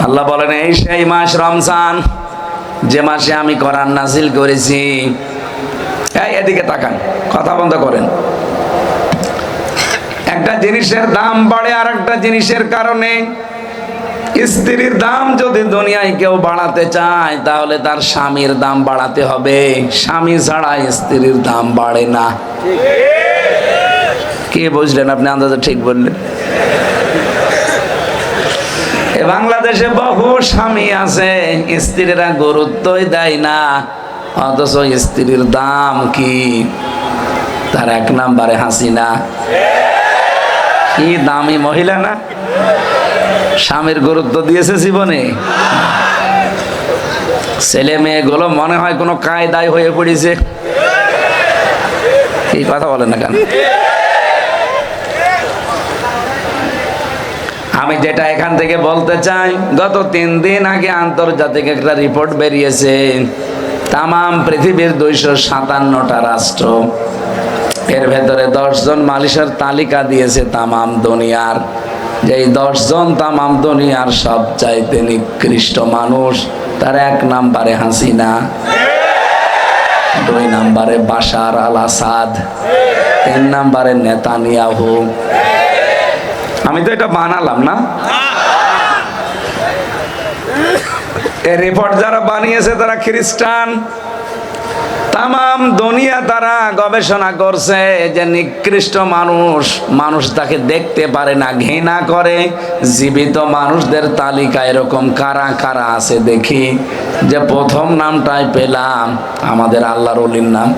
আল্লাহ বলেন এই সেই মাস রমজান যে মাসে আমি কোরআন নাজিল করেছি। এদিকে তাকান, কথা বন্ধ করেন। একটা জিনিসের দাম বাড়ে আর একটা জিনিসের কারণে। স্ত্রীর দাম যদি দুনিয়ায় কেউ বাড়াতে চায় তাহলে তার স্বামীর দাম বাড়াতে হবে। স্বামী ছাড়া স্ত্রীর দাম বাড়ে না। কে বুঝলেন আপনি? আন্দাজে ঠিক বললেন। বাংলাদেশে বহু স্বামী আছে, স্ত্রীরা গুরুত্বই দেয় না, অথচ স্ত্রীর দাম কি? তার এক নাম্বারে হাসিনা। কি দামি মহিলা না? স্বামীর গুরুত্ব দিয়েছে জীবনে। ছেলে মেয়েগুলো মনে হয় কোনো কায়দায় হয়ে পড়েছে। এই কথা বলেন না কেন? আমি যেটা এখান থেকে বলতে চাই, গত 3 দিন আগে আন্তর্জাতিক একটা রিপোর্ট বেরিয়েছে। তাম পৃথিবীর 257টা রাষ্ট্র, এর ভেতরে 10 জন মালিশের তালিকা দিয়েছে তাম দুনিয়ার। যে 10 জন তাম দুনিয়ার সবচাইতে নিকৃষ্ট মানুষ, তার 1 নাম্বারে হাসিনা, 2 নাম্বারে বাশার আল আসাদ, 3 নাম্বারে নেতানিয়াহু। আমি তো এটা বানালাম না। এই রিপোর্ট যারা বানিয়েছে তারা খ্রিস্টান। তাম দুনিয়া তারা গবেষণা করছে যে নিকৃষ্ট মানুষ তাকে দেখতে পারে না, ঘৃণা করে। জীবিত মানুষদের তালিকা এরকম কারা কারা আছে দেখি। যে প্রথম নামটাই পেলাম আমাদের আল্লাহর ওলির নাম।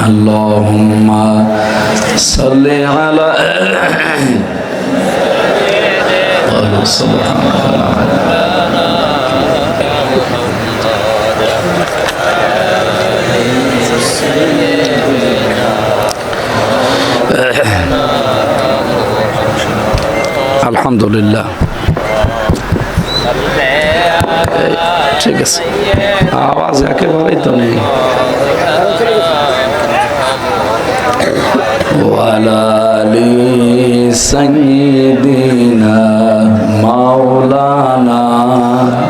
আল্লাহুম্মা সাল্লি আলা আলহামদুলিল্লাহ। ঠিক আছে, আওয়াজ একেবারেই তো নেই। ওয়ালালি সাইয়্যিদিনা মাওলানা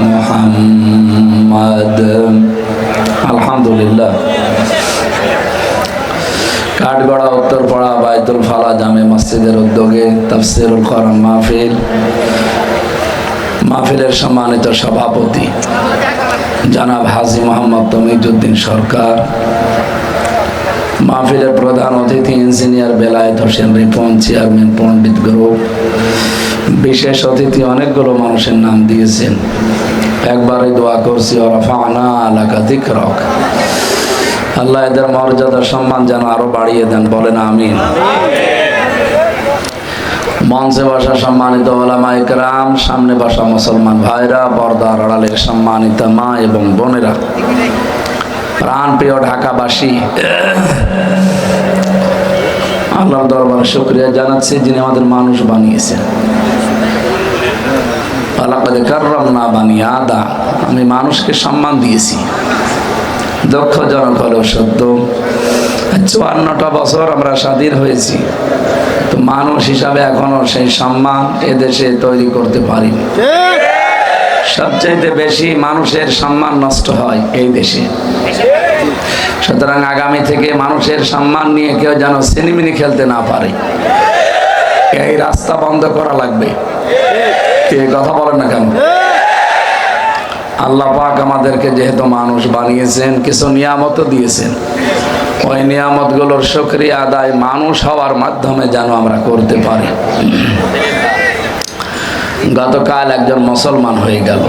মুহাম্মদ। আলহামদুলিল্লাহ। কাঠগড়া উত্তরপাড়া বাইতুল ফালা জামে মসজিদের উদ্যোগে তাফসীরুল কোরআন মাহফিলের সম্মানিত সভাপতি জনাব হাজী মোহাম্মদ তমিজউদ্দিন সরকার, মাহফিলের প্রধান অতিথি ইঞ্জিনিয়ার বেলায়েত হোসেন রিপন, চেয়ারম্যান পণ্ডিত গ্রুপ, বিশেষ অতিথি অনেকগুলো মানুষের নাম দিয়েছেন। একবারই দোয়া করছি ওয়ারাফা'না লাকা যিকরাক। আল্লাহ এদের মর্যাদা সম্মান যেন আরো বাড়িয়ে দেন, বলেন আমিন। মঞ্চে বসা সম্মানিত ওলামায়ে কেরাম, সামনে বসা মুসলমান ভাইরা, পর্দার আড়ালের সম্মানিত মা এবং বোনেরা, প্রাণপ্রিয় ঢাকাবাসী, আল্লাহর দরবারে শুকরিয়া জানাচ্ছি যিনি আমাদের মানুষ বানিয়েছেন। ওয়ালাকাদ কাররামনা বানি আদম, আমি মানুষকে সম্মান দিয়েছি। দুঃখজনক হলেও সত্য, 54টা বছর আমরা স্বাধীন হয়েছি, তো মানুষ হিসাবে এখনো সেই সম্মান এদেশে তৈরি করতে পারিনি। সবচাইতে বেশি মানুষের সম্মান নষ্ট হয় এই দেশে। সুতরাং আগামী থেকে মানুষের সম্মান নিয়ে কেউ যেন সিনেমিনি খেলতে না পারে, এই রাস্তা বন্ধ করা লাগবে। কে কথা বলেন না কেন? আল্লাহ পাক আমাদেরকে যেহেতু মানুষ বানিয়েছেন, কিছু নিয়ামতও দিয়েছেন, ওই নিয়ামতগুলোর শুকরিয়া আদায় মানুষ হওয়ার মাধ্যমে যেন আমরা করতে পারি। গতকাল একজন মুসলমান হয়ে গেল,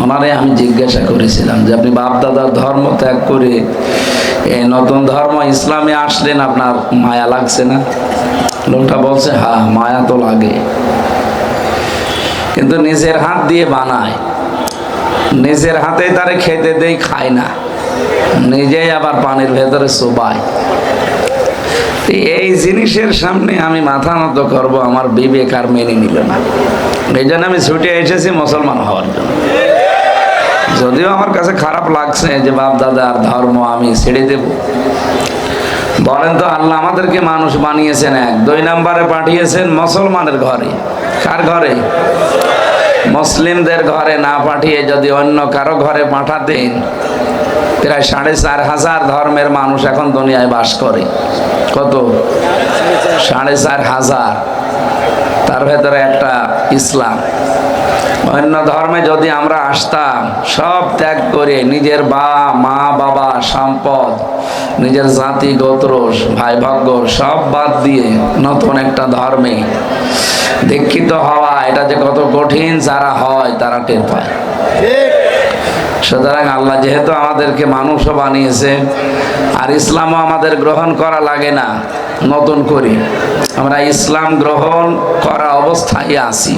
ওনারে আমি জিজ্ঞাসা করেছিলাম যে আপনি বাপ দাদার ধর্ম ত্যাগ করে এই নতুন ধর্ম ইসলামে আসলেন, আপনার মায়া লাগছে না? লোকটা বলছে হ্যাঁ মায়া তো লাগে, কিন্তু নিজের হাত দিয়ে বানায়, নিজের হাতে তারে খেতে দেই, খায় না, নিজেই আবার পানির ভেতরে চোবায়। এই জিনিসের সামনে আমি মাথা নত করব, আমার বিবেক আর মেনে নিল না। এই জন্য আমি ছুটে এসেছি মুসলমান হওয়ার জন্য। যদিও আমার কাছে খারাপ লাগছে যে বাপ দাদার ধর্ম আমি ছেড়ে দেব। বলেন তো, আল্লাহ আমাদেরকে মানুষ বানিয়েছেন এক, 2 নম্বরে পাঠিয়েছেন মুসলমানের ঘরে। কার ঘরে? মুসলিমদের ঘরে না পাঠিয়ে যদি অন্য কারো ঘরে পাঠাতেন, প্রায় 4,500 ধর্মের মানুষ এখন দুনিয়ায় বাস করে। কত? 4,500। তার ভেতরে একটা ইসলাম। অন্য ধর্মে যদি আমরা আসতাম, সব ত্যাগ করে নিজের মা বাবা, সম্পদ, নিজের জাতি গোত্র, ভাই ভাগ্য সব বাদ দিয়ে নতুন একটা ধর্মে দীক্ষিত হওয়া, এটা যে কত কঠিন যারা হয় তারা টের পায়। সুতরাং আল্লাহ যেহেতু আমাদেরকে মানুষও বানিয়েছে, আর ইসলামও আমাদের গ্রহণ করা লাগে না নতুন করে, আমরা ইসলাম গ্রহণ করা অবস্থায় আছি।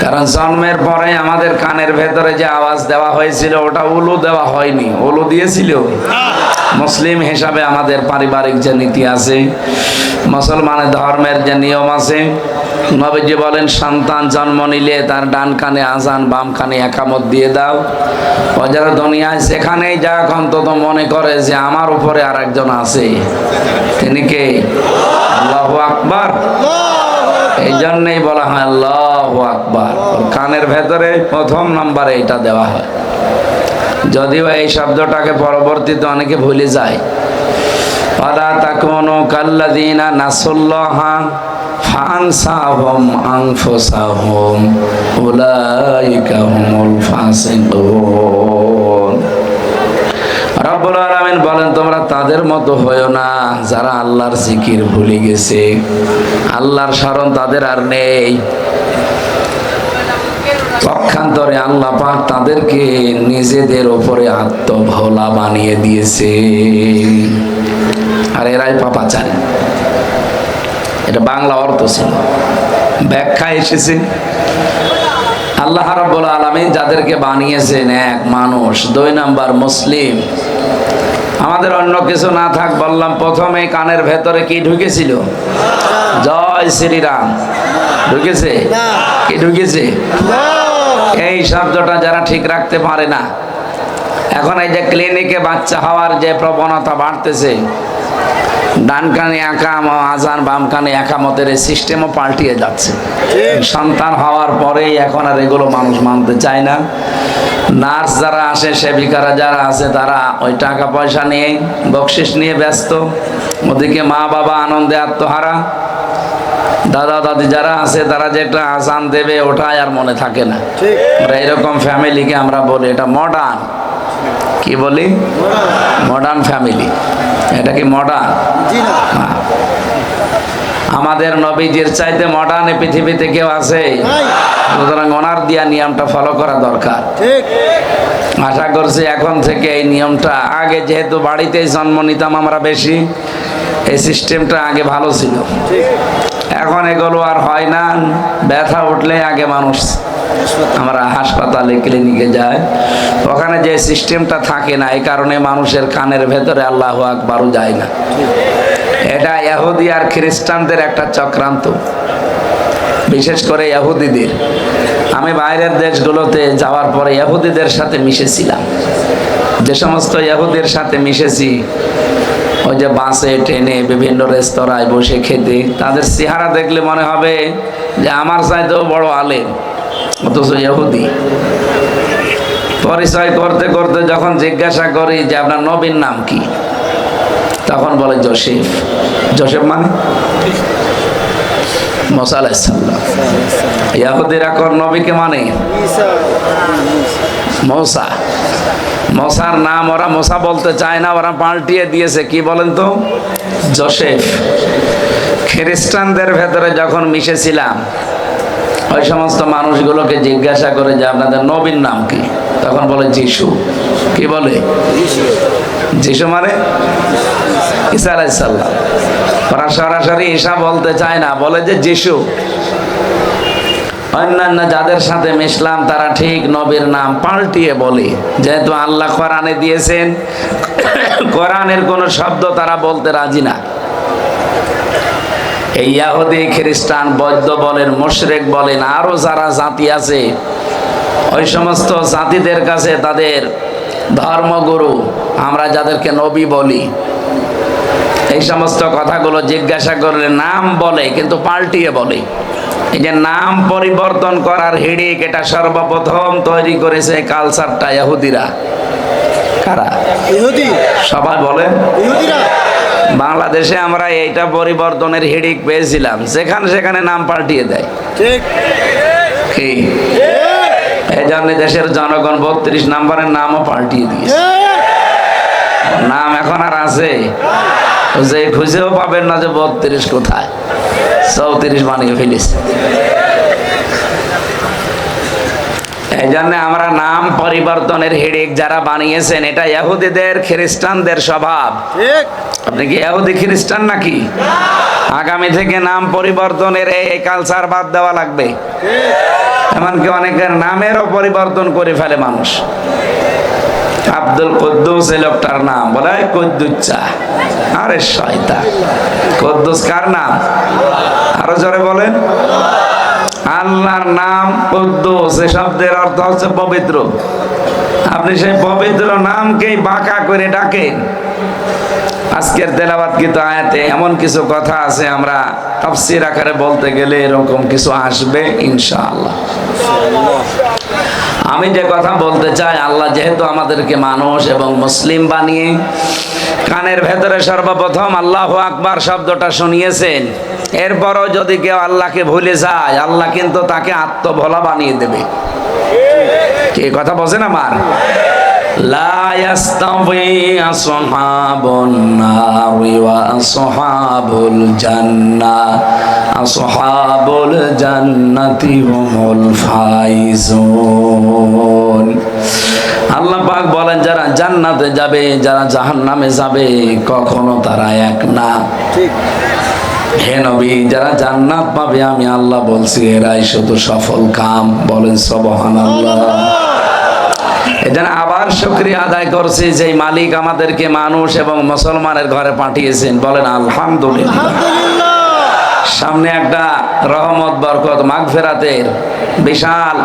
কারণ জন্মের পরে আমাদের কানের ভেতরে যে আওয়াজ দেওয়া হয়েছিল ওটা উলু দেওয়া হয়নি। উলু দিয়েছিল মুসলিম হিসাবে আমাদের পারিবারিক যে নীতি আছে, মুসলমানের ধর্মের যে নিয়ম আছে, নবীজি বলেন সন্তান জন্ম নিলে তার ডান কানে আজান, বাম কানে একামত দিয়ে দাও। ও যারা দুনিয়ায় সেখানেই যাক অন্তত মনে করে যে আমার উপরে আর একজন আছে, তিনি কে? আল্লাহু আকবার। এই জন্যই বলা হয় আল্লাহু আকবার। কানের ভেতরে প্রথম নম্বরে এটা দেওয়া হয়। যদিও এই শব্দটাকে পরবর্তীতে অনেকে ভুলে যায়। ওয়ালা তাকুনু কাল্লাযীনা নাসুল্লাহা ফানসাহুম আনফুসাহুম উলাইকা হুমুল ফাসিকুন। রব্বুল আলামিন বলেন, তোমরা তাদের মতো হয়ো না যারা আল্লাহর জিকির ভুলে গেছে, আল্লাহর স্মরণ তাদের আর নেই। পক্ষান্তরে আল্লাহ পাক তাদেরকে নিজেদের উপরে আত্মভোলা বানিয়ে দিয়েছে, আর এরাই পাপাচারী। এটা বাংলা অর্থ ছিল, ব্যাখ্যা এসেছে। আল্লাহ রাব্বুল আলামিন যাদেরকে বানিয়েছেন, এক মানুষ, 2 নাম্বার মুসলিম। আমাদের অন্য কিছু না থাক বললাম, প্রথমে কানের ভেতরে কি ঢুকেছিল? জয় শ্রীরাম ঢুকেছে? কি ঢুকেছে? এই শব্দটা যারা ঠিক রাখতে পারে না, এখন এই যে ক্লিনিকে বাচ্চা হওয়ার যে প্রবণতা বাড়তেছে, ডান কানে একাম আজান, বাম কানে একামতের এই সিস্টেমও পাল্টিয়ে যাচ্ছে। সন্তান হওয়ার পরেই এখন আর এগুলো মানুষ মানতে চায় না। নার্স যারা আসে, সেবিকারা যারা আছে, তারা ওই টাকা পয়সা নিয়ে, বকশিস নিয়ে ব্যস্ত। ওদিকে মা বাবা আনন্দে আত্মহারা। দাদা দাদি যারা আছে তারা যেটা আজান দেবে ওটাই আর মনে থাকে না। আমরা এরকম ফ্যামিলিকে আমরা বলি এটা মডার্ন। কি বলি? Modern family. এটা কি মডার্ন? আমাদের নবীজির চাইতে মডার্ন এই পৃথিবীতে কেউ আছে? সুতরাং ওনার দিয়া নিয়মটা ফলো করা দরকার। আশা করছি এখন থেকে এই নিয়মটা, আগে যেহেতু বাড়িতেই জন্ম নিতাম আমরা বেশি, এই সিস্টেমটা আগে ভালো ছিল। এখন এগুলো আর হয় না। ব্যথা উঠলে আগে মানুষ আমরা হাসপাতালে, ক্লিনিকে যায়, ওখানে যে সিস্টেমটা থাকে না, এই কারণে মানুষের কানের ভেতরে আল্লাহু আকবারও যায় না। এটা ইহুদি আর খ্রিস্টানদের একটা চক্রান্ত, বিশেষ করে ইহুদিদের। আমি বাইরের দেশগুলোতে যাওয়ার পরে ইহুদিদের সাথে মিশেছিলাম। যে সমস্ত ইহুদির সাথে মিশেছি, ওই যে বাসে, ট্রেনে, বিভিন্ন রেস্তোরাঁয় বসে খেতে, তাদের চেহারা দেখলে মনে হবে যে আমার চাইতেও বড় আলেম, অথচ ইহুদি। পরিচয় করতে করতে যখন জিজ্ঞাসা করি যে আপনার নবীর নাম কি, তখন বলে জোসেফ। জোসেফ মানে মুসা আলাইহিস সালাম। ইহুদিরা কোন নবীকে মানে? মুসা। মুসার নাম ওরা মুসা বলতে চায় না, ওরা পাল্টিয়ে দিয়েছে। কি বলেন তো? জোসেফ। খ্রিস্টানদের ভেতরে যখন মিশেছিলাম, ওই সমস্ত মানুষগুলোকে জিজ্ঞাসা করে যে আপনাদের নবীর নাম কি, তখন বলে যিশু। কি বলে? যিশু মানে ঈসা আলাইহিস সালাম। ওরা সরাসরি ঈসা বলতে চায় না, বলে যে যিশু। অন্যান্য যাদের সাথে মিশলাম তারা ঠিক নবীর নাম পাল্টিয়ে বলে, যেহেতু আল্লাহ কোরআনে দিয়েছেন, কোরআনের কোনো শব্দ তারা বলতে রাজি না। এই ইহুদি, খ্রিস্টান, বৌদ্ধ বলেন, মুশরিক বলেন, আরো যারা জাতি আছে, ওই সমস্ত জাতিদের কাছে তাদের ধর্মগুরু, আমরা যাদেরকে নবী বলি, এই সমস্ত কথাগুলো জিজ্ঞাসা করলে নাম বলে, কিন্তু পাল্টিয়ে বলে। এই যে নাম পরিবর্তন করার হিড়িক, এটা সর্বপ্রথম তৈরি করেছে কালচারটা ইহুদিরা। কারা? ইহুদি। সবাই বলেন ইহুদিরা। বাংলাদেশে আমরা এইটা পরিবর্তনের হিড়িক পেয়েছিলাম, যেখানে সেখানে নাম পাল্টিয়ে দেয়। ঠিক। কি এই জন্য দেশের জনগণ 32 নম্বরের নামও পাল্টিয়ে দিয়েছে। নাম এখন আর আছে যে খুঁজেও পাবেন না যে 32 কোথায়, 34 বানিয়ে ফেলেছে। এই জন্য আমরা নাম পরিবর্তনের হিড়িক যারা বানিয়েছেন, এটা ইহুদিদের খ্রিস্টানদের স্বভাব। ঠিক। আপনি কি ইহুদি খ্রিস্টান নাকি? আগামী থেকে নাম পরিবর্তনের এই কালচার বাদ দেওয়া লাগবে। এমনকি অনেকের নামেরও পরিবর্তন করে ফেলে মানুষ। আব্দুল কুদ্দুস এই লোকটার নাম বলে কুদ্দুচ্চা। আরে শয়তান, কুদ্দুস কার নাম? আরো জোরে বলেন। আল্লাহর নাম কুদ্দুস, এই শব্দের অর্থ হচ্ছে পবিত্র। আপনি সেই পবিত্র নামকেই বাঁকা করে ডাকেন। আজকের তেলাওয়াতকৃত আয়াতে এমন কিছু কথা আছে, আমরা তাফসীর আকারে বলতে গেলে এরকম কিছু আসবে ইনশাআল্লাহ। আমি যে কথা বলতে চাই, আল্লাহ যেহেতু আমাদেরকে মানুষ এবং মুসলিম বানিয়ে কানের ভেতরে সর্বপ্রথম আল্লাহু আকবার শব্দটা শুনিয়েছেন, এরপরও যদি কেউ আল্লাহকে ভুলে যায়, আল্লাহ কিন্তু তাকে আত্মভোলা বানিয়ে দেবে। কি কথা বলছেন আমার? লা ইয়াস্তাওয়ি আসহাবুন নারি ওয়া আসহাবুল জান্নাহ, আসহাবুল জান্নাতি হুমুল ফাইজুন। আল্লাহ পাক বলেন, যারা জান্নাতে যাবে, যারা জাহান্নামে যাবে, কখনো তারা এক না। ঠিক। হে নবী, যারা জান্নাত পাবে আমি আল্লাহ বলছি এরাই শুধু সফল কাম। বলেন সুবহানাল্লাহ। এজন্য আবার শুকরিয়া আদায় করছি যে মালিক আমাদেরকে মানুষ এবং মুসলমানের ঘরে পাঠিয়েছেন। বলেন আলহামদুলিল্লাহ। সামনে একটা রহমত, বরকত, মাগফিরাতের বিশাল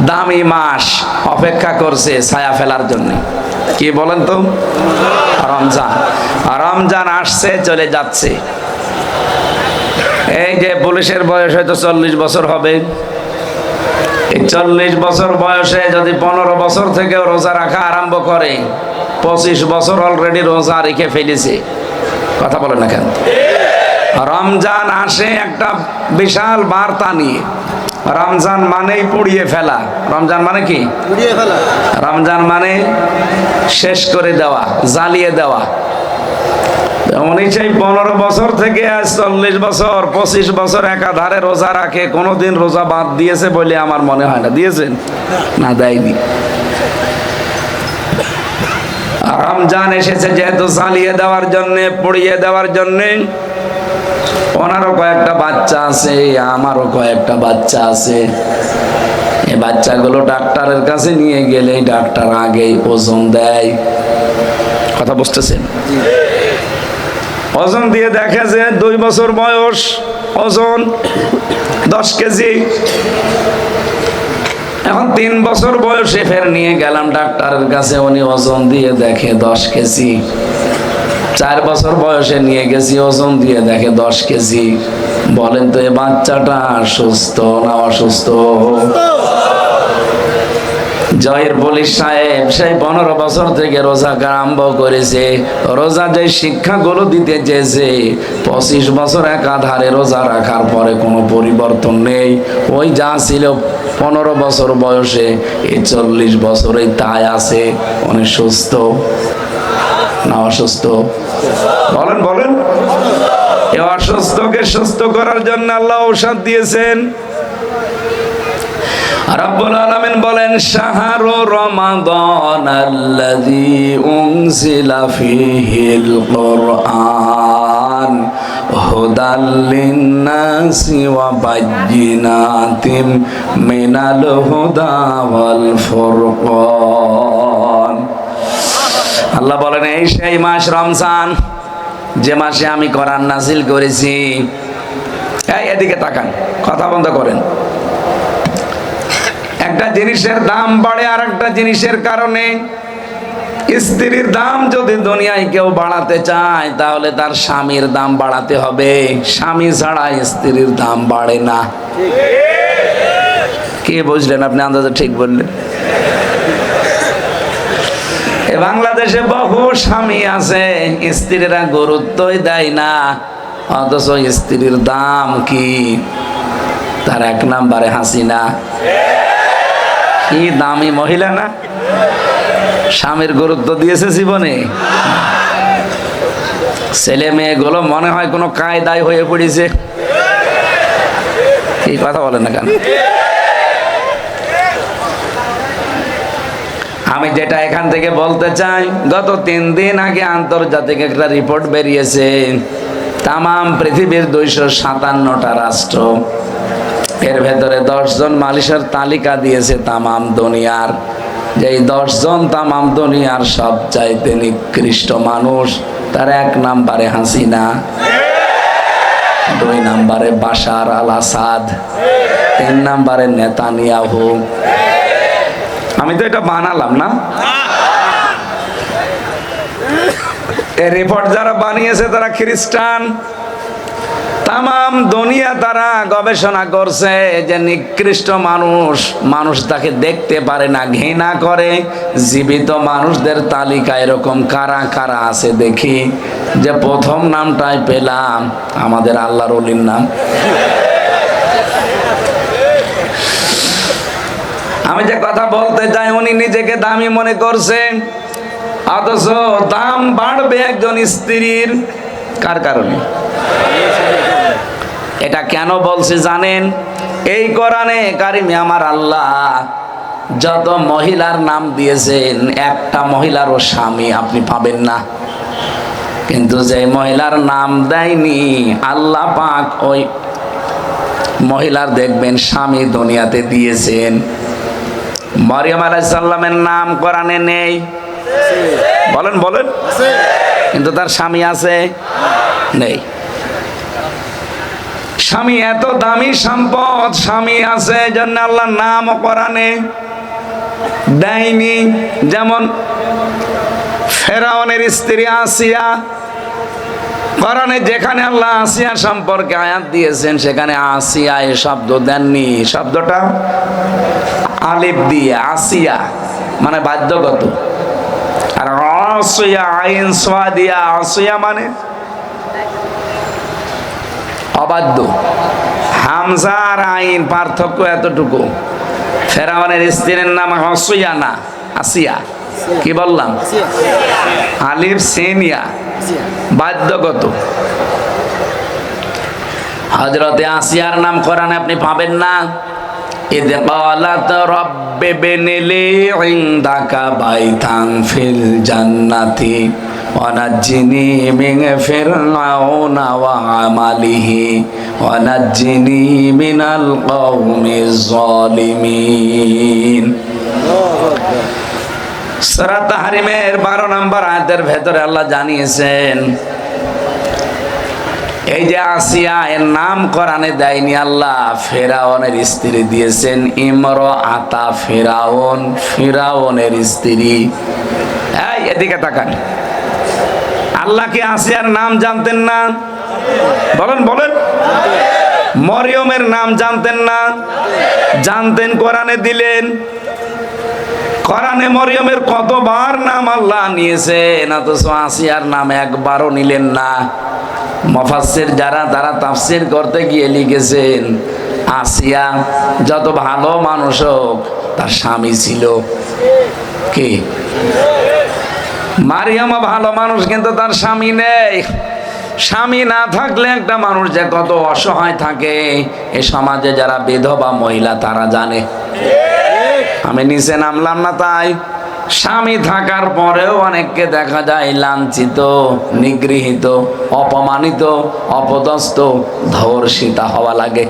দামি মাস অপেক্ষা করছে ছায়া ফেলার জন্য। কি বলেন তো? রমজান। রমজান আসছে, চলে যাচ্ছে। এই যে পুলিশের বয়স হয়তো 40 বছর হবে, এই 40 বছর বয়সে যদি 15 বছর থেকেও রোজা রাখা আরম্ভ করে, 25 বছর অলরেডি রোজা রেখে ফেলেছে। কথা বলেন না কেন? রমজান আসে একটা বিশাল বার্তা নিয়ে। রমজান মানেই পুড়িয়ে ফেলা। রমজান মানে কি? পুড়িয়ে ফেলা। রমজান মানে শেষ করে দেওয়া, জ্বালিয়ে দেওয়া। উনি সেই 15 বছর থেকে আজ 40 বছর, 25 বছর একাধারে রোজা রাখে। কোনোদিন রোজা বাদ দিয়েছে বলে আমার মনে হয় না। দিয়েছেন? না, দেয়নি। রমজান এসেছে যেহেতু জ্বালিয়ে দেওয়ার জন্যে, পুড়িয়ে দেওয়ার জন্যে। ওনারও কয়েকটা বাচ্চা আছে, আমারও কয়েকটা বাচ্চা আছে। এই বাচ্চাগুলো ডাক্তারের কাছে নিয়ে গেলে ডাক্তার আগেই ওজন দেয়। কথা বুঝতেছেন? ওজন দিয়ে দেখে যে 2 বছর বয়স, ওজন 10 কেজি। এখন 3 বছর বয়সে ফের নিয়ে গেলাম ডাক্তারের কাছে, উনি ওজন দিয়ে দেখে 10 কেজি। 4 বছর বয়সে নিয়ে গেছি, ওজন দিয়ে দেখে 10 কেজি। বলেন তো এই বাচ্চাটা সুস্থ না অসুস্থ? জয়ের পুলিশ সাহেব সেই 15 বছর থেকে রোজা আরম্ভ করেছে। রোজা যে শিক্ষাগুলো দিতে চেয়েছে, 25 বছর একাধারে রোজা রাখার পরে কোনো পরিবর্তন নেই। ওই যা ছিল 15 বছর বয়সে, এই 40 বছরে তাই আছে। উনি সুস্থ না অসুস্থ? বলেন বলেন। এই অসুস্থকে সুস্থ করার জন্য আল্লাহ ঔষধ দিয়েছেন। রব্বুল আলামিন বলেন, শাহরু রমাদান আল্লাযী উনজিলা ফীহিল কুরআন হুদাল লিন-নাসি ওয়া বায়্যিনাতিম মিনাল হুদা ওয়াল ফুরকান। আল্লাহ বলেন, এই সেই মাস রমজান, যে মাসে আমি কোরআন নাযিল করেছি। এদিকে তাকান, কথা বন্ধ করেন। একটা জিনিসের দাম বাড়ে আর একটা জিনিসের কারণে। স্ত্রীর দাম যদি দুনিয়ায় কেউ বাড়াতে চায় তাহলে তার স্বামীর দাম বাড়াতে হবে। স্বামী ছাড়া স্ত্রীর দাম বাড়ে না। কে বুঝলেন আপনি? আন্দাজে ঠিক বললেন। বাংলাদেশে বহু স্বামী আছে, স্ত্রীরা গুরুত্বই দেয় না, অথচ স্ত্রীর দাম কি? তার এক নাম্বারে হাসিনা। কি দামি মহিলা না? স্বামীর গুরুত্ব দিয়েছে জীবনে। ছেলে মেয়েগুলো মনে হয় কোনো কায়দায় হয়ে পড়েছে। এই কথা বলেন না কেন? আমি যেটা এখান থেকে বলতে চাই, গত 3 দিন আগে আন্তর্জাতিক একটা রিপোর্ট বেরিয়েছে। তামাম পৃথিবীর 257টা রাষ্ট্র, এর ভেতরে 10 জন মালিশের তালিকা দিয়েছে তামাম দুনিয়ার। যে 10 জন তামাম দুনিয়ার সবচাইতে নিকৃষ্ট মানুষ, তার 1 নাম্বারে হাসিনা, 2 নাম্বারে বাশার আল আসাদ, 3 নাম্বারে নেতানিয়াহু। আমি তো এটা বানালাম না, এই রিপোর্ট যারা বানিয়েছে তারা খ্রিস্টান। তামাম দুনিয়া তারা গবেষণা করছে যে নিকৃষ্ট মানুষ, মানুষ তাকে দেখতে পারে না, ঘৃণা করে। জীবিত মানুষদের তালিকা এরকম কারা কারা আছে দেখি। যে প্রথম নামটাই পেলাম আমাদের আল্লাহর ওলির নাম। আমি যে কথা বলতে চাই, উনি নিজেকে দামি মনে করছেন, অথচ দাম বাড়বে একজন স্ত্রীর কার কারণে? এটা কেন বলছি জানেন? এই কোরআনে কারিমে আমার আল্লাহ যত মহিলার নাম দিয়েছেন, একটা মহিলারও স্বামী আপনি পাবেন না। কিন্তু যে মহিলার নাম দেয়নি আল্লাহ পাক, ওই মহিলার দেখবেন স্বামী দুনিয়াতে দিয়েছেন। মরিয়ম আলাইহিস সালামের নাম কোরআনে নেই, বলেন বলেন, কিন্তু তার স্বামী আছে? নেই। স্বামী এত দামি সম্পদ, স্বামী আছে জন্য আল্লাহর নাম কোরআনে দেয়নি। যেমন ফেরাউনের স্ত্রী আসিয়া, কোরআনে যেখানে আল্লাহ আসিয়া সম্পর্কে আয়াত দিয়েছেন সেখানে আসিয়া এ শব্দ দেননি। শব্দটা আলিফ দিয়ে, আসিয়া মানে বাধ্যগত, আর আসিয়া আইন সোয়াদিয়া, আসিয়া মানে অবাধ্য। হামজা আর আইন পার্থক্য এতটুকু। ফেরাউনের স্ত্রীর নাম আসিয়া না আসিয়া। কি বললাম? আলিফ সেনিয়া, বাধ্যগত। হযরতে আসিয়ার নাম কোরআনে আপনি পাবেন না। ইদ ক্বালাত রাব্বি বিনিলি ইনদাকা বাইতান ফিল জান্নাতি ওয়া নাজ্জিনি মিন ফিরআউনা ওয়া আমালিহি ওয়া নাজ্জিনি মিনাল কওমিজ জালিমিন। সূরা তাহরিমের 12 নম্বর আয়াতের ভেতরে আল্লাহ জানিয়েছেন, এই যে আসিয়া এর নাম কোরআনে দেয়নি আল্লাহ, ফেরাউনের স্ত্রী দিয়েছেন ইমরাআতা ফিরাউন, ফিরাউনের স্ত্রী। এই এদিকে তাকান, আল্লাহ কি আসিয়ার নাম জানতেন না? বলেন বলেন। মরিয়মের নাম জানতেন না? জানতেন, কোরআনে দিলেন। কোরআনে মরিয়মের কতবার নাম আল্লাহ নিয়েছেন, অথচ আসিয়ার নাম একবারও নিলেন না। মুফাসসির যারা, তারা তাফসীর করতে গিয়ে লিখেছেন, আসিয়া যত ভালো মানুষ হোক তার স্বামী ছিল। কি? মারিয়াম ভালো মানুষ কিন্তু তার স্বামী নেই। স্বামী না থাকলে একটা মানুষ যে কত অসহায় থাকে, এই সমাজে যারা বিধবা মহিলা তারা জানে। আমি নিচে নামলাম না তাই। স্বামী থাকার পরেও অনেককে দেখা যায় লাঞ্ছিত, নিগৃহীত, অপমানিত, অপদস্থ, ধর্ষিতা হওয়া লাগে।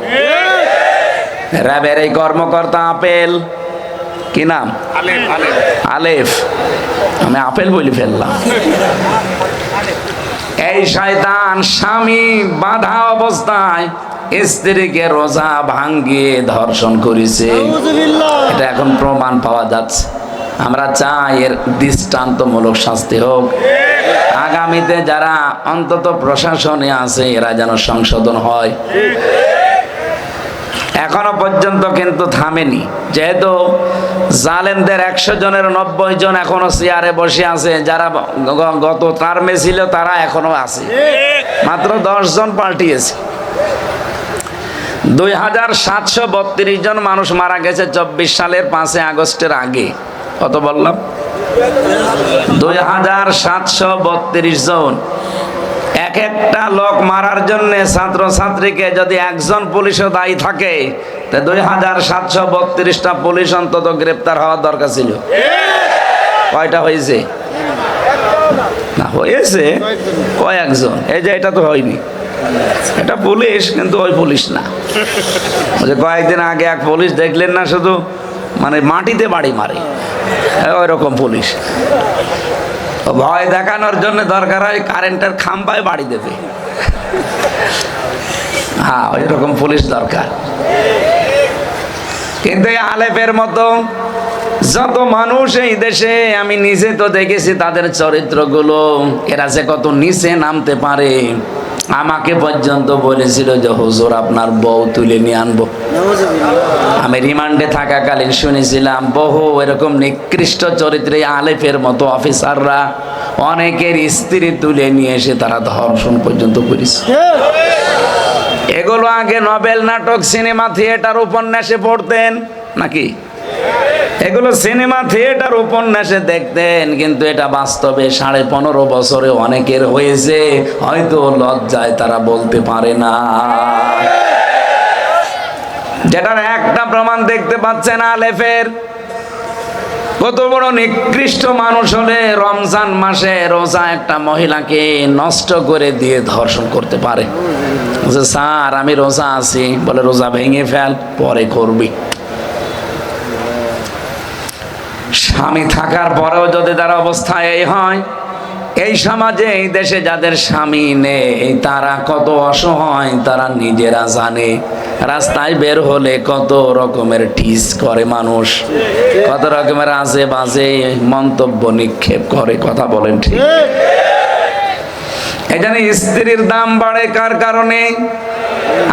র্যাবের এই কর্মকর্তা আপেল, কি নাম? আলেফ। আমি আপেল বলে ফেললাম। এই শয়তান স্বামী বাধা অবস্থায় স্ত্রীকে রোজা ভাঙ্গিয়ে ধর্ষণ করেছে। এটা এখন প্রমাণ পাওয়া যাচ্ছে। আমরা চাই এর দৃষ্টান্তমূলক শাস্তি হোক। আগামীতে যারা অন্তত প্রশাসনে আছে এরা যেন সংশোধন হয়। এখনো পর্যন্ত কিন্তু থামেনি, যেহেতু জালেমদের 100 জনের 90 জন এখনো চেয়ারে বসে আছে, যারা গত টার্মে ছিল তারা এখনো আছে, মাত্র 10 জন পাল্টিয়েছে। 2732 জন মানুষ মারা গেছে 24 সালের 5 আগস্টের আগে। কত বললাম? 2732 জন। এক একটা লোক মারার জন্য ছাত্র ছাত্রীকে যদি একজন পুলিশও দায়ী থাকে, তা 2732টা পুলিশ অন্তত গ্রেপ্তার হওয়ার দরকার ছিল। কয়টা হয়েছে? না, হয়েছে কয়েকজন। এই যে এটা তো হয়নি, এটা পুলিশ কিন্তু ওই পুলিশ না। কয়েকদিন আগে এক পুলিশ দেখলেন না, শুধু মানে মাটিতে বাড়ি মারে, ওই রকম পুলিশ। ভয় দেখানোর জন্য দরকার হয় কারেন্টের খাম্বায় বাড়ি দেবে। হ্যাঁ, ওই রকম পুলিশ দরকার। কিন্তু এই আলেপের মতো যত মানুষ এই দেশে, আমি নিজে তো দেখেছি তাদের চরিত্রগুলো, এরা যে কত নিচে নামতে পারে। আমাকে পর্যন্ত বলেছিল যে হুজুর আপনার বউ তুলে নিয়ে আনবো। আমি রিমান্ডে থাকাকালীন শুনেছিলাম বহু এরকম নিকৃষ্ট চরিত্রে আলেফের মতো অফিসাররা অনেকের স্ত্রী তুলে নিয়ে এসে তারা ধর্ষণ পর্যন্ত করেছে। এগুলো আগে নোবেল নাটক, সিনেমা, থিয়েটার, উপন্যাসে পড়তেন নাকি? এগুলো সিনেমা, থিয়েটার, উপন্যাসে দেখতেন, কিন্তু এটা বাস্তবে 15.5 বছরে অনেকের হয়েছে, হয়তো লজ্জায় তারা বলতে পারে না। যেটার একটা প্রমাণ দেখতে পাচ্ছেন আলেফের। কত বড় নিকৃষ্ট মানুষ হলে রমজান মাসে রোজা একটা মহিলাকে নষ্ট করে দিয়ে ধর্ষণ করতে পারে। যে স্যার আমি রোজা আছি, বলে রোজা ভেঙে ফেল, পরে করবি। স্বামী থাকার পরেও যদি তার অবস্থা এই হয়, এই সমাজে এই দেশে যাদের স্বামী নেই তারা কত অসহায় তারা নিজেরা জানে। রাস্তায় বের হলে কত রকমের টিস করে মানুষ, কত রকমের আজে বাজে মন্তব্য নিক্ষেপ করে। কথা বলেন ঠিক? এখানে স্ত্রীর দাম বাড়ে কার কারণে?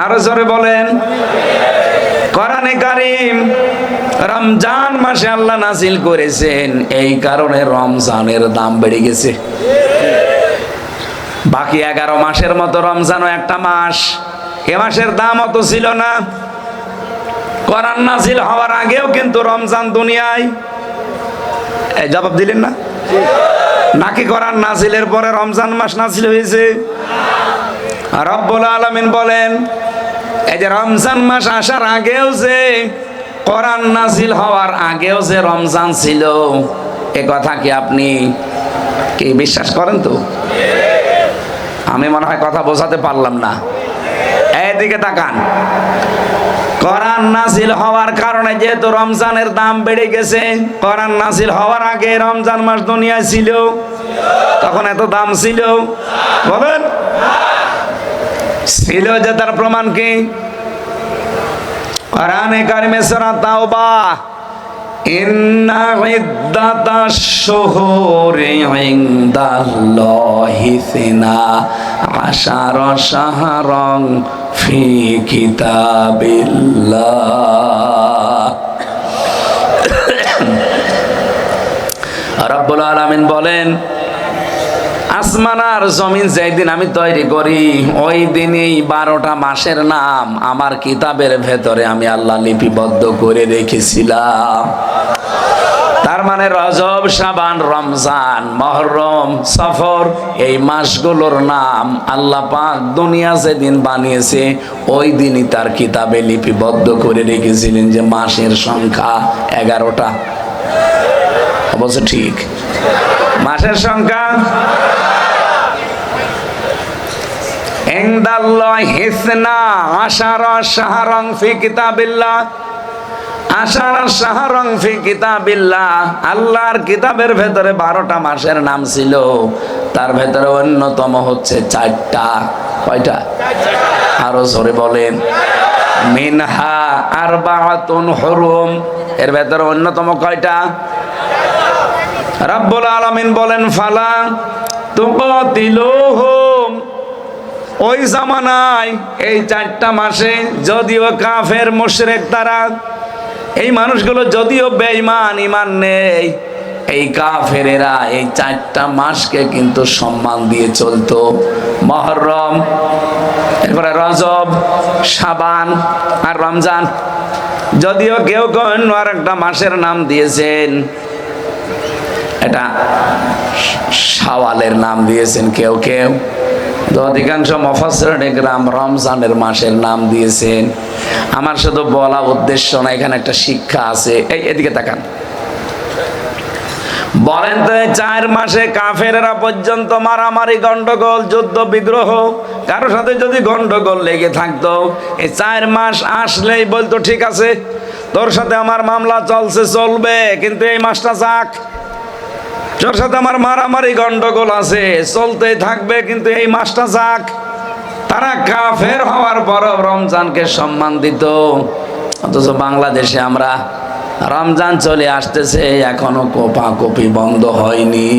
আরো জোরে বলেন। কোরআনে কারীম রমজান মাসে আল্লাহ নাযিল করেছেন, এই কারণে রমজানের দাম বেড়ে গেছে। বাকি 11 মাসের মতো রমজানও একটা মাস, এ মাসের দাম অত ছিল না। কোরআন নাযিল হওয়ার আগেও কিন্তু রমজান দুনিয়ায়, এই জবাব দিলেন না নাকি? কোরআন নাযিলের পরে রমজান মাস নাযিল হয়েছে। রব্বুল আলামিন বলেন, এই যে রমজান মাস আসার আগেও যে, কোরআন নাযিল হওয়ার আগেও যে রমজান ছিল, এ কথা কি আপনি কি বিশ্বাস করেন? তো আমি মনে হয় কথা বোঝাতে পারলাম না। এদিকে তাকান। কোরআন নাযিল হওয়ার কারণে যেহেতু রমজানের দাম বেড়ে গেছে, কোরআন নাযিল হওয়ার আগে রমজান মাস দুনিয়ায় ছিল, তখন এত দাম ছিল? বলেন ছিল। যে তার প্রমাণ কি? কোরআনে কারিমে সূরা তাওবা, ইন্না ইদ্দাতাশ শুহুরি ইনদাল্লাহি 12 শাহরান ফি কিতাবিল্লাহ। রব্বুল আলামিন বলেন, আসমান আর জমিন যেদিন আমি তৈরি করি, ওই দিনই 12টা মাসের নাম আমার কিতাবের ভেতরে আমি আল্লাহ লিপিবদ্ধ করে রেখেছিলাম। তার মানে রজব, শাবান, রমজান, মুহররম, সফর, এই মাসগুলোর নাম আল্লাহ পাক দুনিয়া যেদিন বানিয়েছে ওই দিনই তার কিতাবে লিপিবদ্ধ করে রেখেছিলেন যে মাসের সংখ্যা 11টা। অবশ্য ঠিক, মাসের সংখ্যা ইনদাল্লাহি 12 শাহরান ফি কিতাবিল্লাহ। 12 শাহরান ফি কিতাবিল্লাহ, আল্লাহর কিতাবের ভেতরে 12টা মাসের নাম ছিল। তার ভেতরে অন্যতম হচ্ছে 4টা। কয়টা? আরো জোরে বলেন। মিনহা আরবাআতুন হুরুম, এর ভেতরে অন্যতম কয়টা? রাব্বুল আলামিন বলেন ফালা তুকাতিলুহুম, ওই জামানায় এই 4টা মাসে যদিও কাফের মুশরিক তারা, এই মানুষগুলো যদিও বেঈমান, ঈমান নেই, এই কাফেরেরা এই 4টা মাসকে কিন্তু সম্মান দিয়ে চলতো। মুহররম, এরপরে রজব, শাবান আর রমজান। যদিও কেউ অন্য আর একটা মাসের নাম দিয়েছেন, এটা শাওয়ালের নাম দিয়েছেন কেউ কেউ, তো অধিকাংশ মুফাসসিরিনে কেরাম রমজানের মাসের নাম দিয়েছেন। আমার শুধু বলা উদ্দেশ্য না, এখানে একটা শিক্ষা আছে। এদিকে তাকান, বলেন তো 4 মাসে কাফেররা পর্যন্ত মারামারি, গন্ডগোল, যুদ্ধ বিগ্রহ, কারোর সাথে যদি গন্ডগোল লেগে থাকতো, এই 4 মাস আসলেই বলতো ঠিক আছে তোর সাথে আমার মামলা চলছে, চলবে, কিন্তু এই মাসটা যাক। তোর সাথে আমার মারামারি গন্ডগোল আছে, চলতেই থাকবে, কিন্তু এই মাসটা যাক। তারা কাফের হওয়ার পরও রমজানকে সম্মান দিত। অথচ বাংলাদেশে আমরা রমজান চলে আসতেছে, এখনো কোপাকুপি বন্ধ হয়নি।